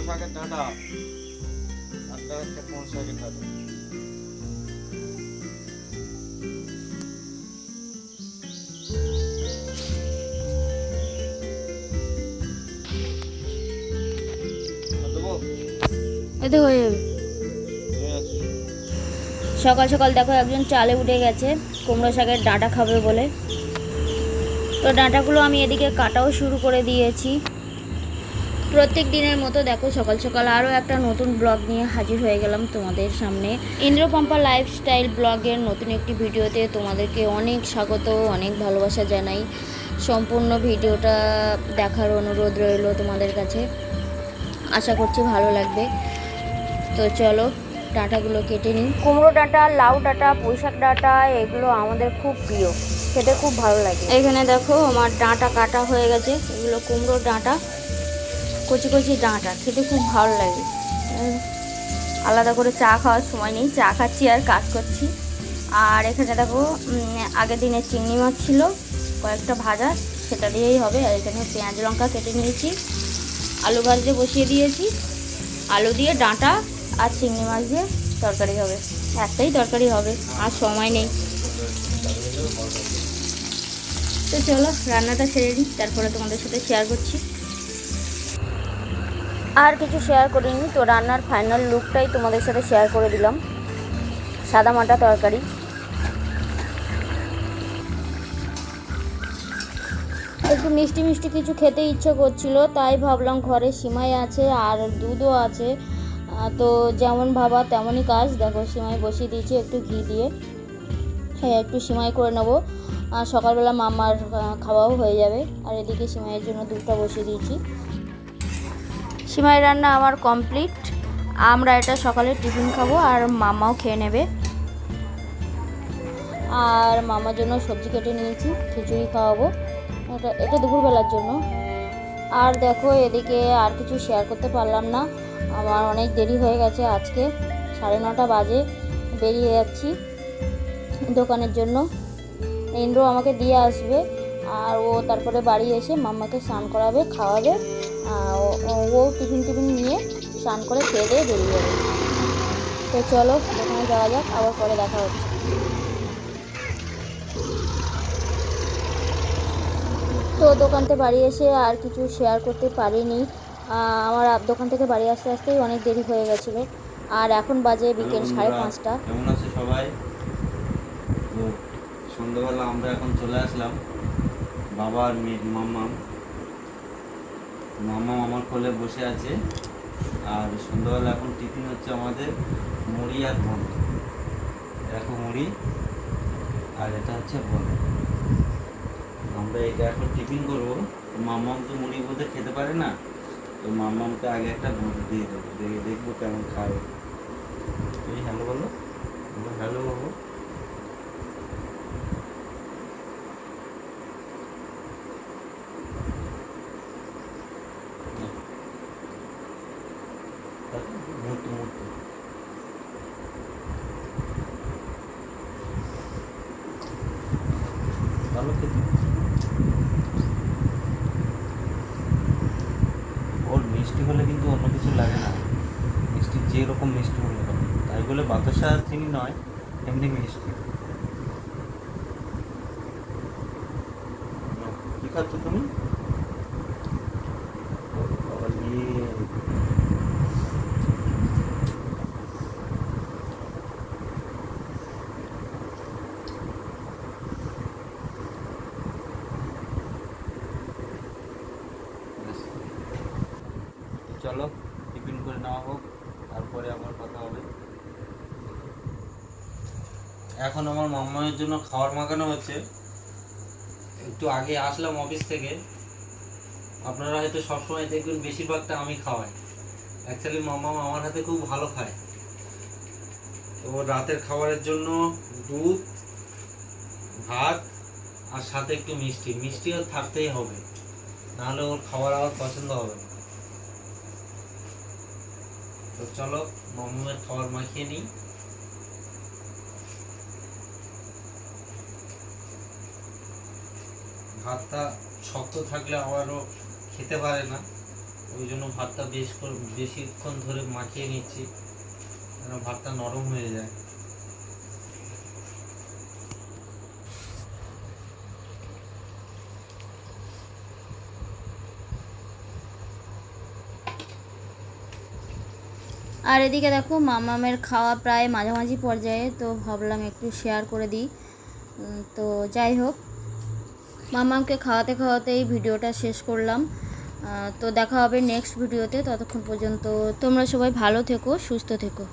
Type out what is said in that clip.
শাকের ডাঁটা, একটা হচ্ছে কোন শাকের ডাঁটা। এতে হয়ে যাবে। সকাল সকাল দেখো একজন চালে উঠে গেছে কুমড়ো শাকের ডাঁটা খাবে বলে। তো ডাঁটাগুলো আমি এদিকে কাটাও শুরু করে দিয়েছি। প্রত্যেক দিনের মতো দেখো সকাল সকাল আরও একটা নতুন ব্লগ নিয়ে হাজির হয়ে গেলাম তোমাদের সামনে। ইন্দ্রপম্পা লাইফস্টাইল ব্লগের নতুন একটি ভিডিওতে তোমাদেরকে অনেক স্বাগত, অনেক ভালোবাসা জানাই। সম্পূর্ণ ভিডিওটা দেখার অনুরোধ রইল তোমাদের কাছে, আশা করছি ভালো লাগবে। তো চলো ডাঁটাগুলো কেটে নিই। কুমড়ো ডাঁটা, লাউ ডাঁটা, পুঁইশাক ডাঁটা এগুলো আমাদের খুব প্রিয়, খেতে খুব ভালো লাগে। এখানে দেখো আমার ডাঁটা কাটা হয়ে গেছে। এগুলো কুমড়ো ডাঁটা, কচি কচি ডাঁটা, খেতে খুব ভালো লাগে। আলাদা করে চা খাওয়ার সময় নেই, চা খাচ্ছি আর কাজ করছি। আর এখানে দেখো আগের দিনের চিংড়ি মাছ ছিল কয়েকটা ভাজা, সেটা দিয়েই হবে। আর এখানে পেঁয়াজ লঙ্কা কেটে নিয়েছি, আলু ভাজতে বসিয়ে দিয়েছি। আলু দিয়ে ডাঁটা আর চিংড়ি মাছ দিয়ে তরকারি হবে, একটাই তরকারি হবে, আর সময় নেই। তো চলো রান্নাটা সেরে নিই, তারপরে তোমাদের সাথে শেয়ার করছি। আর কিছু শেয়ার করিনি, তো রান্নার ফাইনাল লুকটাই তোমাদের সাথে শেয়ার করে দিলাম। সাদা মাটা তরকারি। একটু মিষ্টি মিষ্টি কিছু খেতে ইচ্ছে করছিল, তাই ভাবলাম ঘরে সিমাই আছে আর দুধও আছে। তো যেমন ভাবা তেমনই কাজ। দেখো সিমাই বসিয়ে দিয়েছি একটু ঘি দিয়ে। হ্যাঁ, একটু সিমাই করে নেবো, আর সকালবেলা মামার খাওয়াও হয়ে যাবে। আর এদিকে সিমাইয়ের জন্য দুধটা বসিয়ে দিয়েছি। সিমাই রান্না আমার কমপ্লিট। আমরা এটা সকালে টিফিন খাবো, আর মামাও খেয়ে নেবে। আর মামার জন্য সবজি কেটে নিয়েছি, খিচুড়ি খাওয়াবো, এটা দুপুরবেলার জন্য। আর দেখো এদিকে আর কিছু শেয়ার করতে পারলাম না, আমার অনেক দেরি হয়ে গেছে। আজকে 9:30 বাজে, বেরিয়ে যাচ্ছি দোকানের জন্য। ইন্দ্র আমাকে দিয়ে আসবে, আর ও তারপরে বাড়ি এসে মাম্মাকে স্নান করাবে, খাওয়াবে। ও টিফিন নিয়ে স্নান করে খেয়ে দিয়ে বেরিয়ে যাবে। তো চলো দোকানে যাওয়া যাক, আবার পরে দেখা হচ্ছে। তো দোকানতে বাড়ি এসে আর কিছু শেয়ার করতে পারিনি। আমার দোকান থেকে বাড়ি আসতে আসতেই অনেক দেরি হয়ে গেছিলো। আর এখন বাজে বিকেল 5:30। কেমন আছে সবাই? তো সন্ধ্যাবেলা আমরা এখন চলে আসলাম বাবা আর মাম্মাম আমার কোলে বসে আছে। আর সন্ধ্যাবেলা এখন টিফিন হচ্ছে আমাদের মুড়ি আর বন। দেখো মুড়ি, আর এটা হচ্ছে বন। আমরা এটা এখন টিফিন করবো। মাম্মাম তো মুড়ি বলতে খেতে পারে না, তো মাম্মামকে আগে একটা ভোট দিয়ে দেবো, দেখবো কেমন খায়। এই হ্যালো বলো, হ্যালো বাবু। ভালো খেতে, ওর মিষ্টি হলে কিন্তু অন্য কিছু লাগে না। মিষ্টি যেরকম মিষ্টি হলে হবে, তাই বলে বাতাসা চিনি নয়, এমনি মিষ্টি। কি খাচ্ছ তুমি? চলো টিফিন করে নেওয়া হোক, তারপরে আবার কথা হবে। এখন আমার মাম্মায়ের জন্য খাবার মাখানো হচ্ছে। একটু আগে আসলাম অফিস থেকে। আপনারা হয়তো সবসময় দেখবেন বেশিরভাগটা আমি খাওয়াই। অ্যাকচুয়ালি মাম্মা আমার হাতে খুব ভালো খায়। তো রাতের খাবারের জন্য দুধ, ভাত, আর সাথে একটু মিষ্টি। মিষ্টিও থাকতেই হবে, নাহলে ওর খাবার আমার পছন্দ হবে না। তো চলো মাম্মামের খাবার মাখিয়ে নিই। ভাতটা শক্ত থাকলে আবারও খেতে পারে না, ওই জন্য ভাতটা বেশিক্ষণ ধরে মাখিয়ে নিচ্ছি, যেন ভাতটা নরম হয়ে যায়। আর এদিকে দেখো মামামের খাওয়া প্রায় মাঝামাঝি পর্যায়ে, তো ভাবলাম একটু শেয়ার করে দিই। তো যাই হোক, মামামকে খাওয়াতে খাওয়াতেই ভিডিওটা শেষ করলাম। তো দেখা হবে নেক্সট ভিডিওতে। ততক্ষণ পর্যন্ত তোমরা সবাই ভালো থেকো, সুস্থ থেকো।